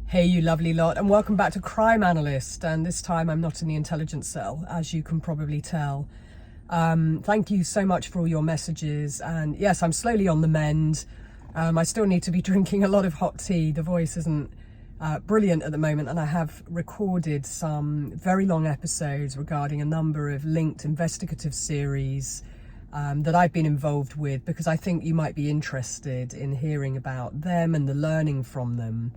Hey you lovely lot, and welcome back to Crime Analyst, and this time I'm not in the intelligence cell, as you can probably tell. Thank you so much for all your messages, and yes, I'm slowly on the mend. I still need to be drinking a lot of hot tea. The voice isn't brilliant at the moment, and I have recorded some very long episodes regarding a number of linked investigative series that I've been involved with, because I think you might be interested in hearing about them and the learning from them.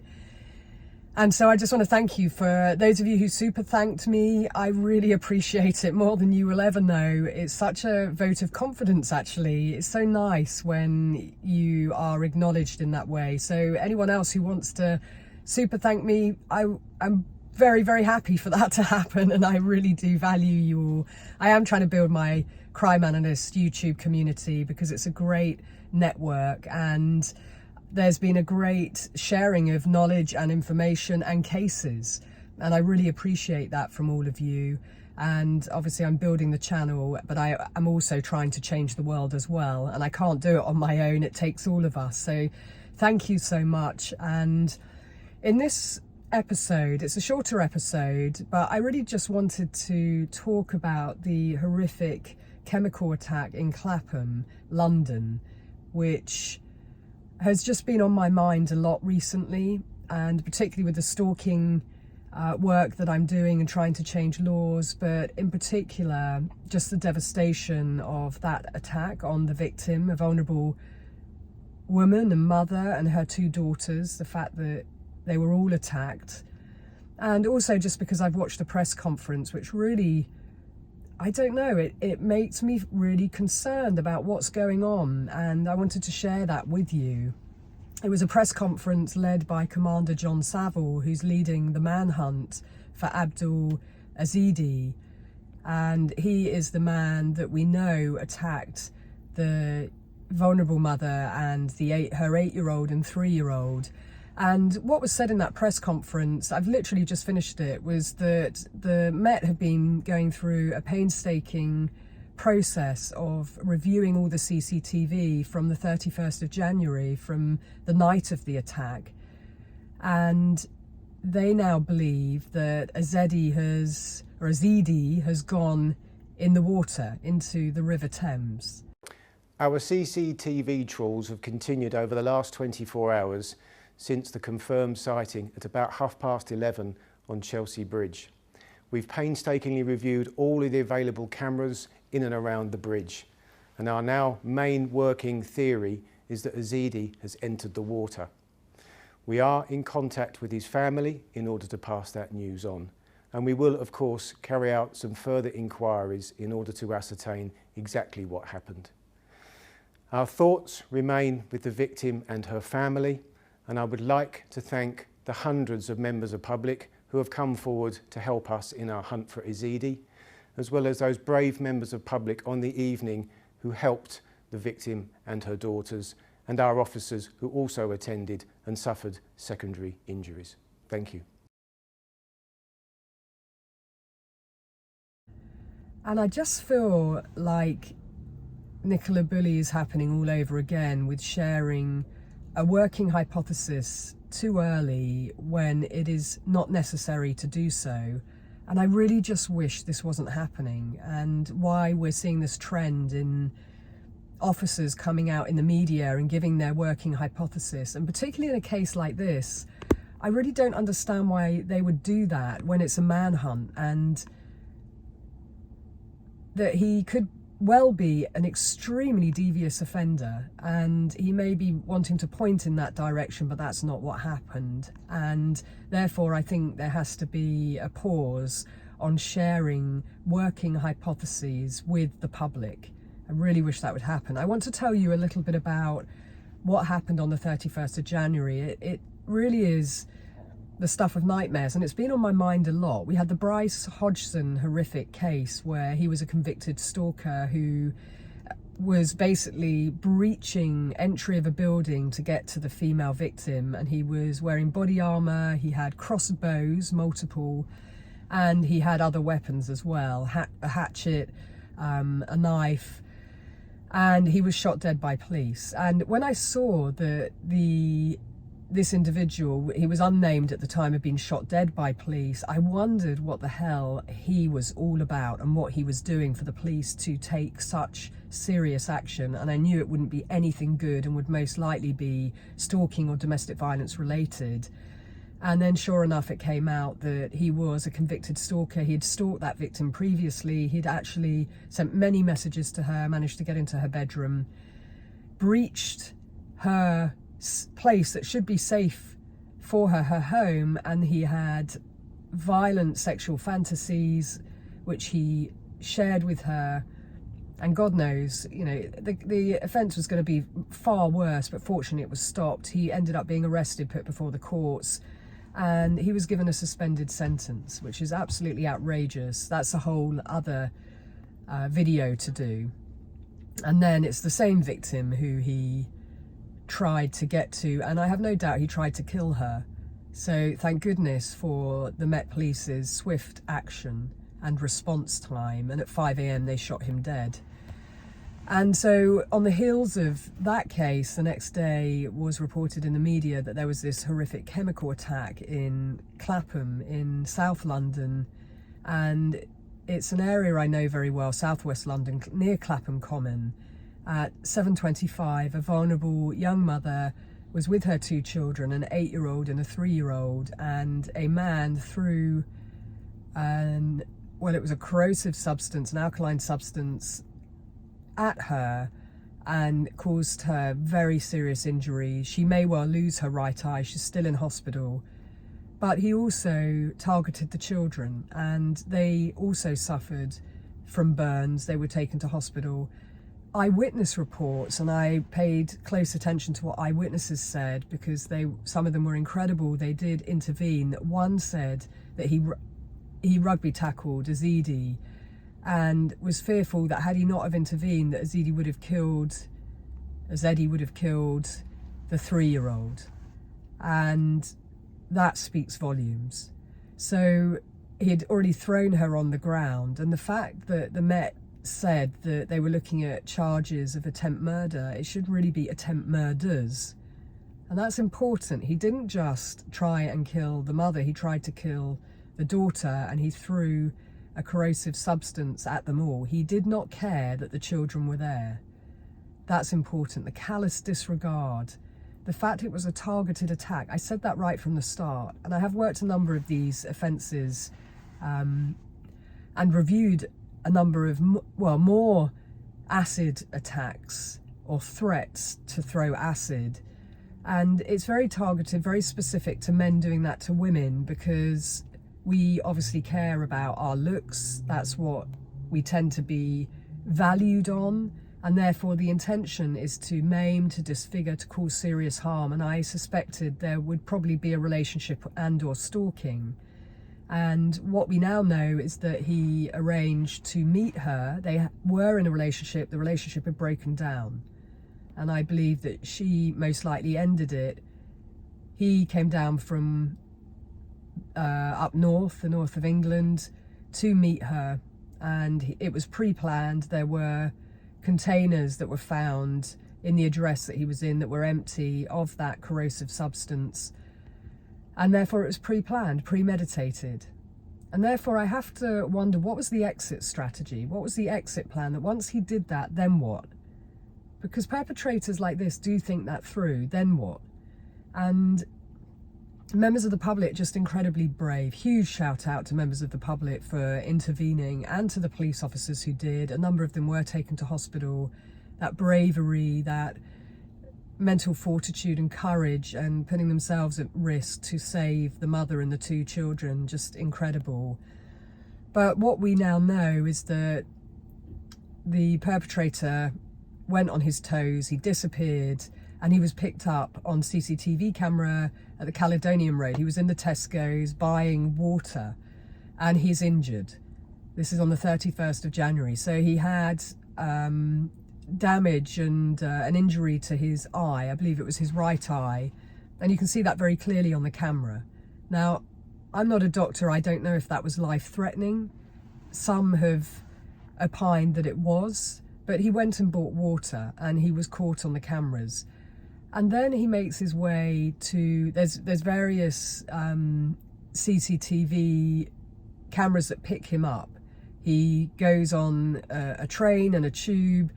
And so I just want to thank you for those of you who super thanked me. I really appreciate it more than you will ever know. It's such a vote of confidence, actually. It's so nice when you are acknowledged in that way. So anyone else who wants to super thank me, I'm very, very happy for that to happen. And I really do value you all. I am trying to build my Crime Analyst YouTube community because it's a great network, and there's been a great sharing of knowledge and information and cases, and I really appreciate that from all of you. And obviously I'm building the channel, but I'm also trying to change the world as well, and I can't do it on my own. It takes all of us, so thank you so much. And in this episode, it's a shorter episode, but I really just wanted to talk about the horrific chemical attack in Clapham, London, which has just been on my mind a lot recently, and particularly with the stalking work that I'm doing and trying to change laws, but in particular just the devastation of that attack on the victim, a vulnerable woman and mother and her two daughters, the fact that they were all attacked. And also just because I've watched a press conference which really, I don't know, it makes me really concerned about what's going on, and I wanted to share that with you. It was a press conference led by Commander John Saville, who's leading the manhunt for Abdul Ezedi, and he is the man that we know attacked the vulnerable mother and her 8-year-old and 3-year-old. And what was said in that press conference, I've literally just finished it, was that the Met have been going through a painstaking process of reviewing all the CCTV from the 31st of January, from the night of the attack. And they now believe that Ezedi has gone in the water into the River Thames. Our CCTV trawls have continued over the last 24 hours since the confirmed sighting at about 11:30 on Chelsea Bridge. We've painstakingly reviewed all of the available cameras in and around the bridge, and our now main working theory is that Ezedi has entered the water. We are in contact with his family in order to pass that news on, and we will of course carry out some further inquiries in order to ascertain exactly what happened. Our thoughts remain with the victim and her family, and I would like to thank the hundreds of members of public who have come forward to help us in our hunt for Ezedi, as well as those brave members of public on the evening who helped the victim and her daughters, and our officers who also attended and suffered secondary injuries. Thank you. And I just feel like Nicola Bulley is happening all over again, with sharing a working hypothesis too early when it is not necessary to do so. And I really just wish this wasn't happening, and why we're seeing this trend in officers coming out in the media and giving their working hypothesis. And particularly in a case like this, I really don't understand why they would do that when it's a manhunt, and that he could well be an extremely devious offender, and he may be wanting to point in that direction, but that's not what happened. And therefore I think there has to be a pause on sharing working hypotheses with the public. I really wish that would happen. I want to tell you a little bit about what happened on the 31st of January. It really is the stuff of nightmares, and it's been on my mind a lot. We had the Bryce Hodgson horrific case where he was a convicted stalker who was basically breaching entry of a building to get to the female victim, and he was wearing body armor, he had crossbows, multiple, and he had other weapons as well, a hatchet, a knife, and he was shot dead by police. And when I saw that the this individual, he was unnamed at the time, had been shot dead by police. I wondered what the hell he was all about and what he was doing for the police to take such serious action. And I knew it wouldn't be anything good and would most likely be stalking or domestic violence related. And then sure enough, it came out that he was a convicted stalker. He had stalked that victim previously. He'd actually sent many messages to her, managed to get into her bedroom, breached her place that should be safe for her, her home, and he had violent sexual fantasies which he shared with her. And God knows, you know, the offence was going to be far worse, but fortunately it was stopped. He ended up being arrested, put before the courts, and he was given a suspended sentence, which is absolutely outrageous. That's a whole other video to do. And then it's the same victim who he tried to get to, and I have no doubt he tried to kill her. So thank goodness for the Met Police's swift action and response time, and at 5 a.m. they shot him dead. And so on the heels of that case, the next day it was reported in the media that there was this horrific chemical attack in Clapham in South London, and it's an area I know very well, southwest London, near Clapham Common. At 7:25, a vulnerable young mother was with her 2 children, an 8-year-old and a 3-year-old, and a man threw it was a corrosive substance, an alkaline substance, at her and caused her very serious injury. She may well lose her right eye. She's still in hospital. But he also targeted the children, and they also suffered from burns. They were taken to hospital. Eyewitness reports, and I paid close attention to what eyewitnesses said, because some of them were incredible. They did intervene. One said that he rugby tackled Ezedi and was fearful that had he not have intervened, that Ezedi would have killed the 3-year-old. And that speaks volumes. So he had already thrown her on the ground, and the fact that the Met said that they were looking at charges of attempt murder, it should really be attempt murders. And that's important. He didn't just try and kill the mother, he tried to kill the daughter, and he threw a corrosive substance at them all. He did not care that the children were there. That's important. The callous disregard, the fact it was a targeted attack. I said that right from the start, and I have worked a number of these offences and reviewed a number of more acid attacks or threats to throw acid, and it's very targeted, very specific to men doing that to women, because we obviously care about our looks. That's what we tend to be valued on, and therefore the intention is to maim, to disfigure, to cause serious harm. And I suspected there would probably be a relationship and or stalking. And what we now know is that he arranged to meet her. They were in a relationship. The relationship had broken down, and I believe that she most likely ended it. He came down from up north, the north of England, to meet her, and it was pre-planned. There were containers that were found in the address that he was in that were empty of that corrosive substance, and therefore it was pre-planned, premeditated. And therefore I have to wonder, what was the exit strategy? What was the exit plan? That once he did that, then what? Because perpetrators like this do think that through, then what? And members of the public, just incredibly brave. Huge shout out to members of the public for intervening, and to the police officers who did. A number of them were taken to hospital. That bravery, that mental fortitude and courage, and putting themselves at risk to save the mother and the 2 children, just incredible. But what we now know is that the perpetrator went on his toes, he disappeared, and he was picked up on CCTV camera at the Caledonian Road. He was in the Tesco's buying water, and he's injured. This is on the 31st of January. So he had damage and an injury to his eye. I believe it was his right eye. And you can see that very clearly on the camera. Now, I'm not a doctor. I don't know if that was life-threatening. Some have opined that it was, but he went and bought water, and he was caught on the cameras. And then he makes his way to, there's various CCTV cameras that pick him up. He goes on a train and a tube.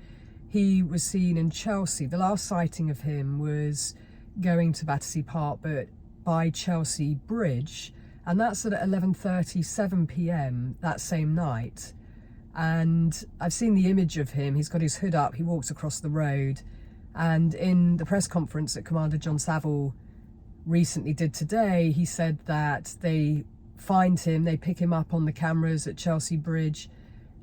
He was seen in Chelsea. The last sighting of him was going to Battersea Park, but by Chelsea Bridge, and that's at 11:37 p.m. that same night. And I've seen the image of him. He's got his hood up, he walks across the road. And in the press conference that Commander John Saville recently did today, he said that they find him, they pick him up on the cameras at Chelsea Bridge.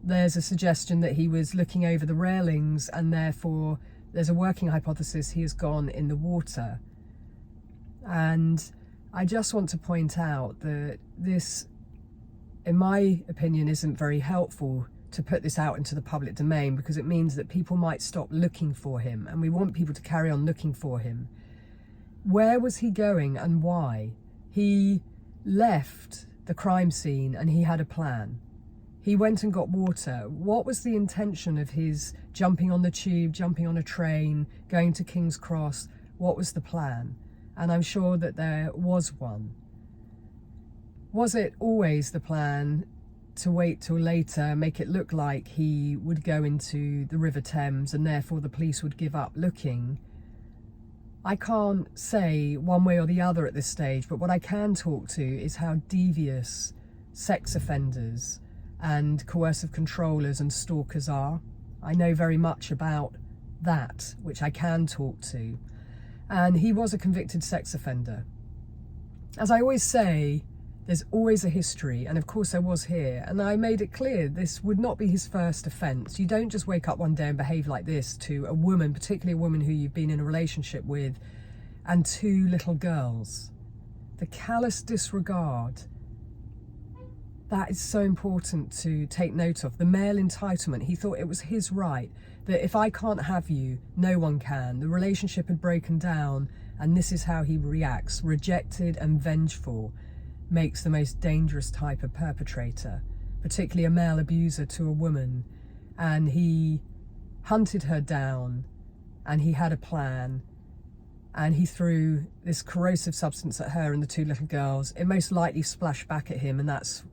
There's a suggestion that he was looking over the railings, and therefore there's a working hypothesis he has gone in the water. And I just want to point out that this, in my opinion, isn't very helpful to put this out into the public domain, because it means that people might stop looking for him, and we want people to carry on looking for him. Where was he going and why? He left the crime scene and he had a plan. He went and got water. What was the intention of his jumping on the tube, jumping on a train, going to King's Cross? What was the plan? And I'm sure that there was one. Was it always the plan to wait till later, make it look like he would go into the River Thames and therefore the police would give up looking? I can't say one way or the other at this stage, but what I can talk to is how devious sex offenders and coercive controllers and stalkers are. I know very much about that, which I can talk to. And he was a convicted sex offender. As I always say, there's always a history, and of course there was here, and I made it clear this would not be his first offence. You don't just wake up one day and behave like this to a woman, particularly a woman who you've been in a relationship with, and 2 little girls. The callous disregard, that is so important to take note of. The male entitlement, he thought it was his right, that if I can't have you, no one can. The relationship had broken down, and this is how he reacts, rejected and vengeful. Makes the most dangerous type of perpetrator, particularly a male abuser to a woman. And he hunted her down, and he had a plan, and he threw this corrosive substance at her and the 2 little girls. It most likely splashed back at him, and that's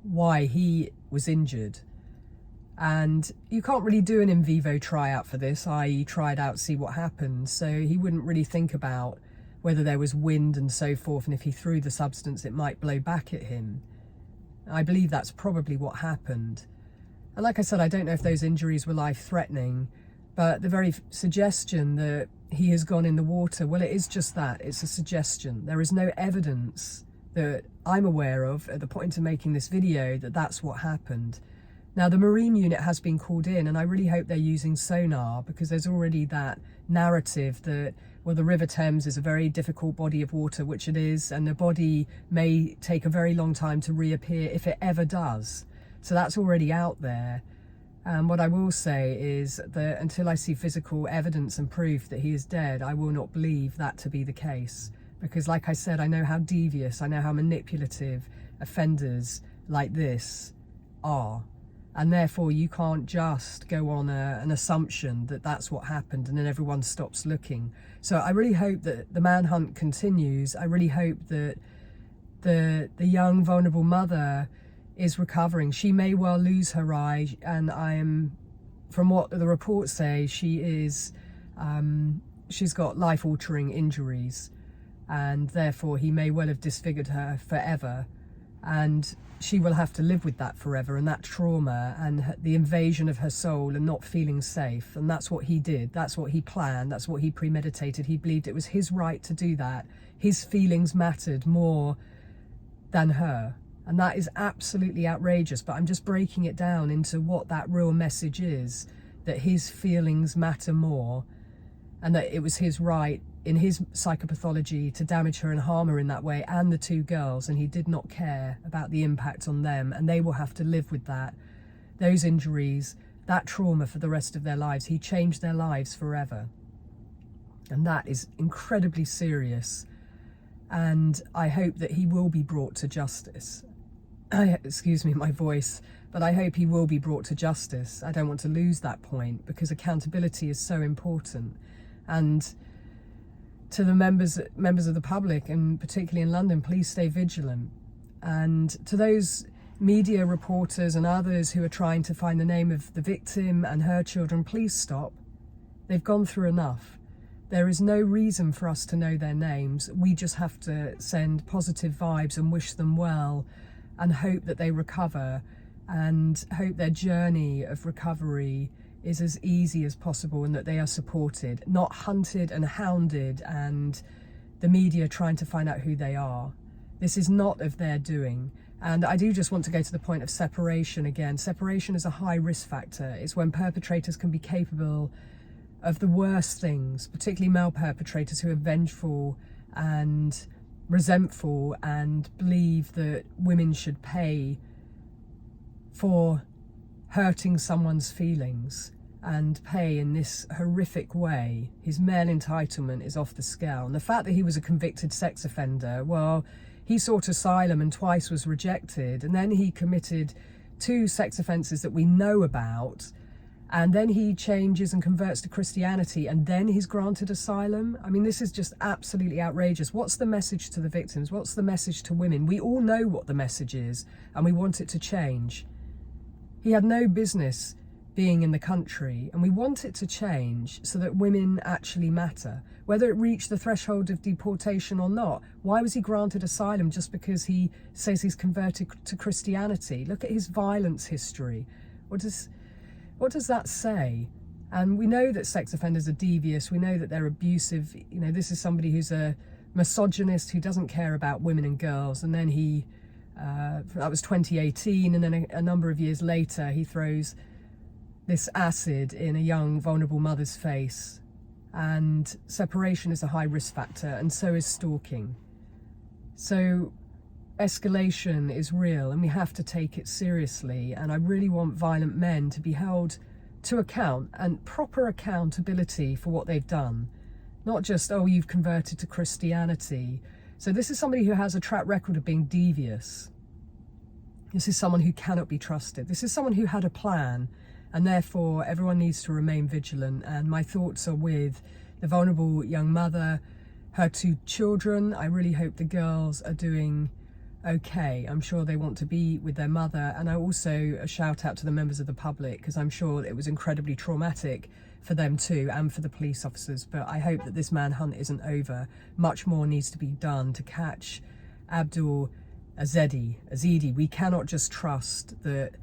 why he was injured. And you can't really do an in vivo tryout for this, i.e. try it out, see what happens. So he wouldn't really think about whether there was wind and so forth, and if he threw the substance it might blow back at him. I believe that's probably what happened. And like I said, I don't know if those injuries were life-threatening, but the very suggestion that he has gone in the water, well, it is just that, it's a suggestion. There is no evidence that I'm aware of at the point of making this video that that's what happened. Now, the Marine unit has been called in, and I really hope they're using sonar, because there's already that narrative that, well, the River Thames is a very difficult body of water, which it is, and the body may take a very long time to reappear if it ever does. So that's already out there. And what I will say is that until I see physical evidence and proof that he is dead, I will not believe that to be the case. Because like I said, I know how devious, I know how manipulative offenders like this are. And therefore you can't just go on an assumption that that's what happened and then everyone stops looking. So I really hope that the manhunt continues. I really hope that the young vulnerable mother is recovering. She may well lose her eye, and from what the reports say, she's got life-altering injuries, and therefore he may well have disfigured her forever. And she will have to live with that forever, and that trauma and the invasion of her soul and not feeling safe. And that's what he did. That's what he planned. That's what he premeditated. He believed it was his right to do that. His feelings mattered more than her. And that is absolutely outrageous. But I'm just breaking it down into what that real message is, that his feelings matter more, and that it was his right in his psychopathology to damage her and harm her in that way, and the 2 girls, and he did not care about the impact on them, and they will have to live with that, those injuries, that trauma for the rest of their lives. He changed their lives forever, and that is incredibly serious, and I hope that he will be brought to justice. Excuse me, my voice, but I hope he will be brought to justice. I don't want to lose that point, because accountability is so important. And to the members of the public, and particularly in London, please stay vigilant. And to those media reporters and others who are trying to find the name of the victim and her children, please stop. They've gone through enough. There is no reason for us to know their names. We just have to send positive vibes and wish them well and hope that they recover, and hope their journey of recovery is as easy as possible and that they are supported, not hunted and hounded and the media trying to find out who they are. This is not of their doing. And I do just want to go to the point of separation again. Separation is a high risk factor. It's when perpetrators can be capable of the worst things, particularly male perpetrators who are vengeful and resentful and believe that women should pay for hurting someone's feelings and pay in this horrific way. His male entitlement is off the scale. And the fact that he was a convicted sex offender, well, he sought asylum and twice was rejected, and then he committed 2 sex offences that we know about, and then he changes and converts to Christianity, and then he's granted asylum. I mean, this is just absolutely outrageous. What's the message to the victims? What's the message to women? We all know what the message is, and we want it to change. He had no business being in the country, and we want it to change so that women actually matter. Whether it reached the threshold of deportation or not, why was he granted asylum just because he says he's converted to Christianity? Look at his violence history. What does that say? And we know that sex offenders are devious. We know that they're abusive. You know, this is somebody who's a misogynist who doesn't care about women and girls. And then that was 2018. And then a number of years later, he throws this acid in a young, vulnerable mother's face. And separation is a high risk factor, and so is stalking. So escalation is real, and we have to take it seriously. And I really want violent men to be held to account, and proper accountability for what they've done. Not just, oh, you've converted to Christianity. So this is somebody who has a track record of being devious. This is someone who cannot be trusted. This is someone who had a plan, and therefore everyone needs to remain vigilant. And my thoughts are with the vulnerable young mother, her 2 children. I really hope the girls are doing okay. I'm sure they want to be with their mother. And I also a shout out to the members of the public, because I'm sure it was incredibly traumatic for them too, and for the police officers. But I hope that this manhunt isn't over. Much more needs to be done to catch Abdul Ezedi. We cannot just trust that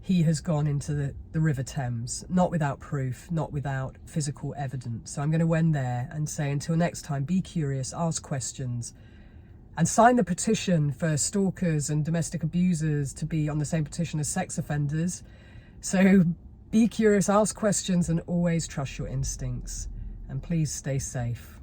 he has gone into the River Thames, not without proof, not without physical evidence. So I'm going to end there and say, until next time, be curious, ask questions, and sign the petition for stalkers and domestic abusers to be on the same petition as sex offenders. So be curious, ask questions, and always trust your instincts. And please stay safe.